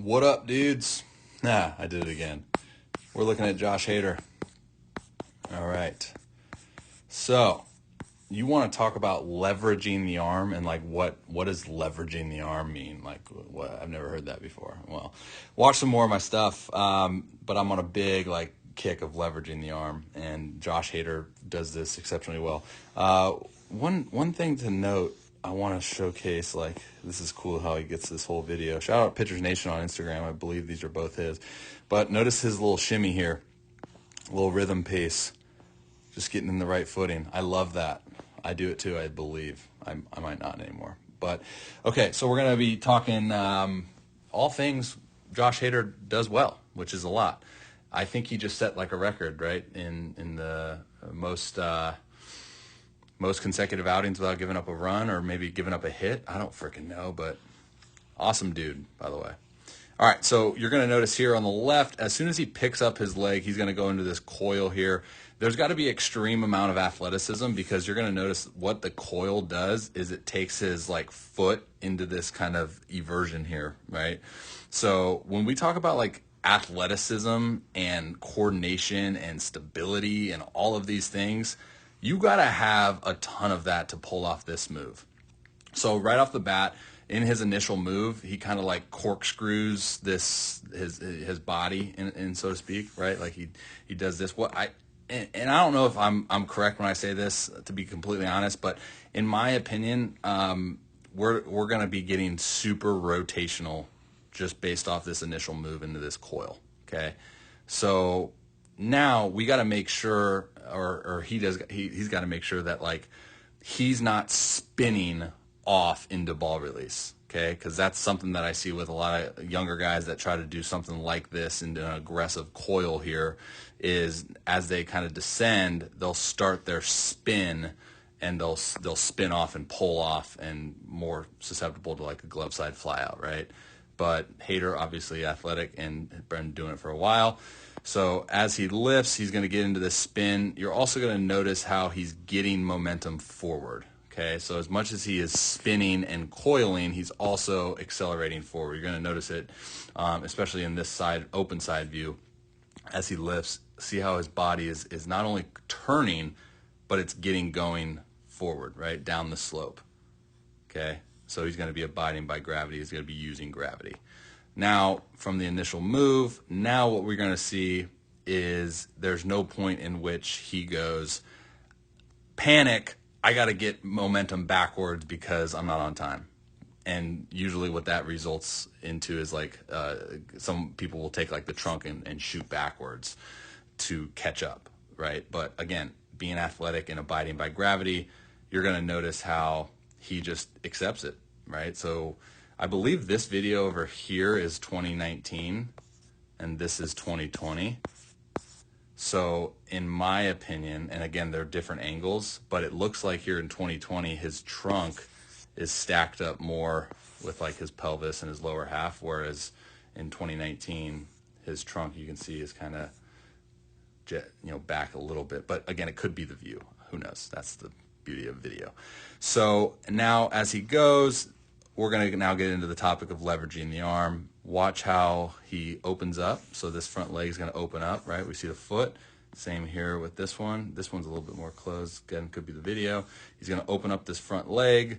What up, dudes? I did it again. We're looking at Josh Hader. All right. So, you want to talk about leveraging the arm and like what does leveraging the arm mean? Like, what? I've never heard that before. Well, watch some more of my stuff. But I'm on a big kick of leveraging the arm, and Josh Hader does this exceptionally well. One thing to note, I want to showcase, this is cool how he gets this whole video. Shout out Pitchers Nation on Instagram. I believe these are both his. But notice his little shimmy here, little rhythm pace, just getting in the right footing. I love that. I do it too, I believe. I might not anymore. But, okay, so we're going to be talking all things Josh Hader does well, which is a lot. I think he just set a record, right, in the most consecutive outings without giving up a run or maybe giving up a hit. I don't freaking know, but awesome dude, by the way. All right, so you're going to notice here on the left, as soon as he picks up his leg, he's going to go into this coil here. There's got to be extreme amount of athleticism because you're going to notice what the coil does is it takes his foot into this kind of eversion here, right? So when we talk about athleticism and coordination and stability and all of these things, you got to have a ton of that to pull off this move. So right off the bat, in his initial move, he kind of corkscrews his body, in so to speak, right? He does this. And I don't know if I'm correct when I say this, to be completely honest, but in my opinion, we're going to be getting super rotational just based off this initial move into this coil. Okay, so now we got to make sure, or he's got to make sure that he's not spinning off into ball release, okay? Because that's something that I see with a lot of younger guys that try to do something like this into an aggressive coil here, is as they kind of descend, they'll start their spin and they'll spin off and pull off and more susceptible to a glove side fly out, right? But Hader, obviously athletic and been doing it for a while. So as he lifts, he's going to get into this spin. You're also going to notice how he's getting momentum forward. Okay, so as much as he is spinning and coiling, he's also accelerating forward. You're going to notice it, especially in this side, open side view, as he lifts. See how his body is not only turning, but it's getting going forward, right, down the slope. Okay, so he's going to be abiding by gravity. He's going to be using gravity. Now, from the initial move, now what we're going to see is there's no point in which he goes, panic, I got to get momentum backwards because I'm not on time. And usually what that results into is some people will take the trunk and shoot backwards to catch up, right? But again, being athletic and abiding by gravity, you're going to notice how he just accepts it, right? So I believe this video over here is 2019 and this is 2020. So in my opinion, and again, they're different angles, but it looks like here in 2020, his trunk is stacked up more with his pelvis and his lower half, whereas in 2019, his trunk, you can see, is kind of back a little bit. But again, it could be the view. Who knows? That's the beauty of video. So now as he goes, we're going to now get into the topic of leveraging the arm. Watch how he opens up. So this front leg is going to open up, right? We see the foot. Same here with this one. This one's a little bit more closed. Again, could be the video. He's going to open up this front leg.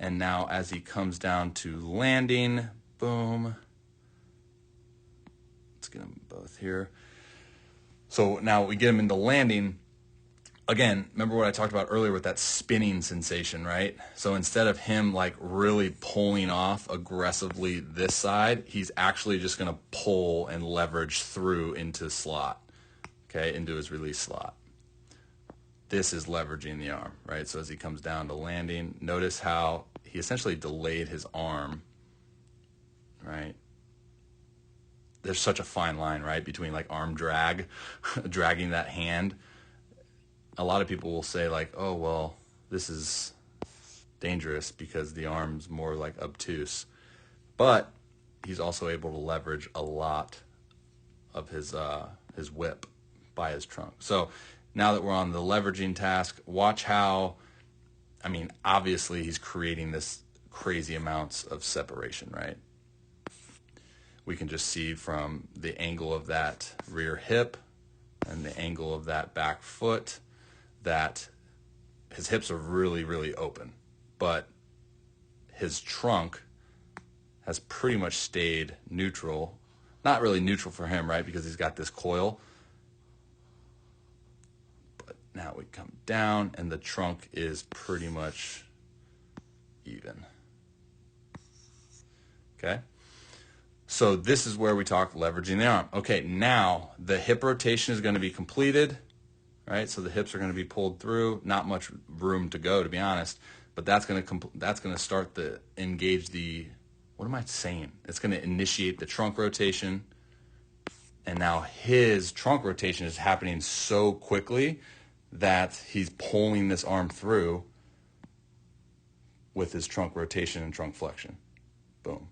And now as he comes down to landing, boom. Let's get them both here. So now we get him into landing. Again, remember what I talked about earlier with that spinning sensation, right? So instead of him really pulling off aggressively this side, he's actually just going to pull and leverage through into slot, okay, into his release slot. This is leveraging the arm, right? So as he comes down to landing, notice how he essentially delayed his arm, right? There's such a fine line, right, between arm drag, dragging that hand. A lot of people will say oh, well, this is dangerous because the arm's more obtuse. But he's also able to leverage a lot of his whip by his trunk. So now that we're on the leveraging task, watch how, obviously he's creating this crazy amounts of separation, right? we can just see from the angle of that rear hip and the angle of that back foot that his hips are really, really open, but his trunk has pretty much stayed neutral. Not really neutral for him, right? Because he's got this coil. But now we come down and the trunk is pretty much even. Okay? So this is where we talk leveraging the arm. Okay, now the hip rotation is going to be completed, right? So the hips are going to be pulled through. Not much room to go, to be honest. But that's going to start the engage the, what am I saying? It's going to initiate the trunk rotation. And now his trunk rotation is happening so quickly that he's pulling this arm through with his trunk rotation and trunk flexion. Boom.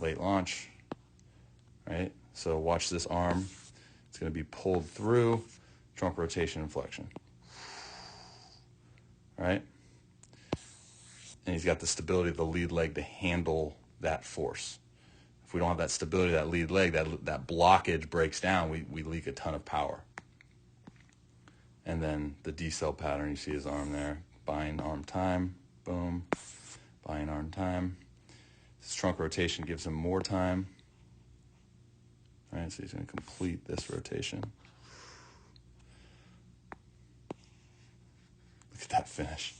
Late launch, right? So watch this arm. It's going to be pulled through trunk rotation and flexion, right? And he's got the stability of the lead leg to handle that force. If we don't have that stability of that lead leg, that blockage breaks down, we leak a ton of power. And then the decel pattern, you see his arm there. Bind arm time, boom. Bind arm time. His trunk rotation gives him more time. All right, so he's going to complete this rotation. Look at that finish.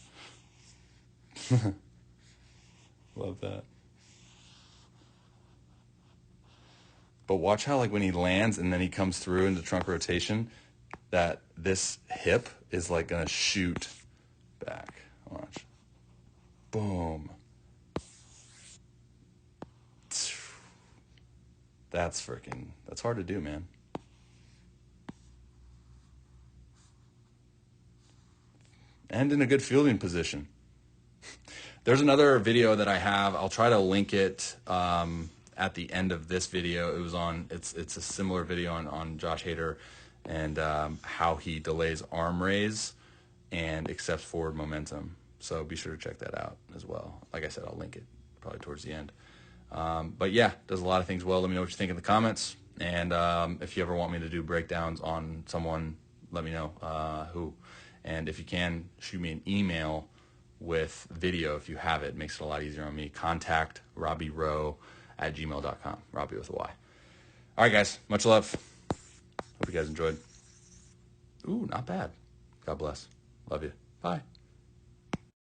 Love that. But watch how, like, when he lands and then he comes through into trunk rotation, that this hip is like going to shoot back. Watch. Boom. That's hard to do, man. And in a good fielding position. There's another video that I have. I'll try to link it at the end of this video. It's a similar video on Josh Hader and how he delays arm raise and accepts forward momentum. So be sure to check that out as well. Like I said, I'll link it probably towards the end. But yeah, does a lot of things well. Let me know what you think in the comments. And if you ever want me to do breakdowns on someone, let me know who. And if you can, shoot me an email with video if you have it. It makes it a lot easier on me. Contact robbierowe@gmail.com. Robbie with a Y. All right, guys. Much love. Hope you guys enjoyed. Ooh, not bad. God bless. Love you. Bye.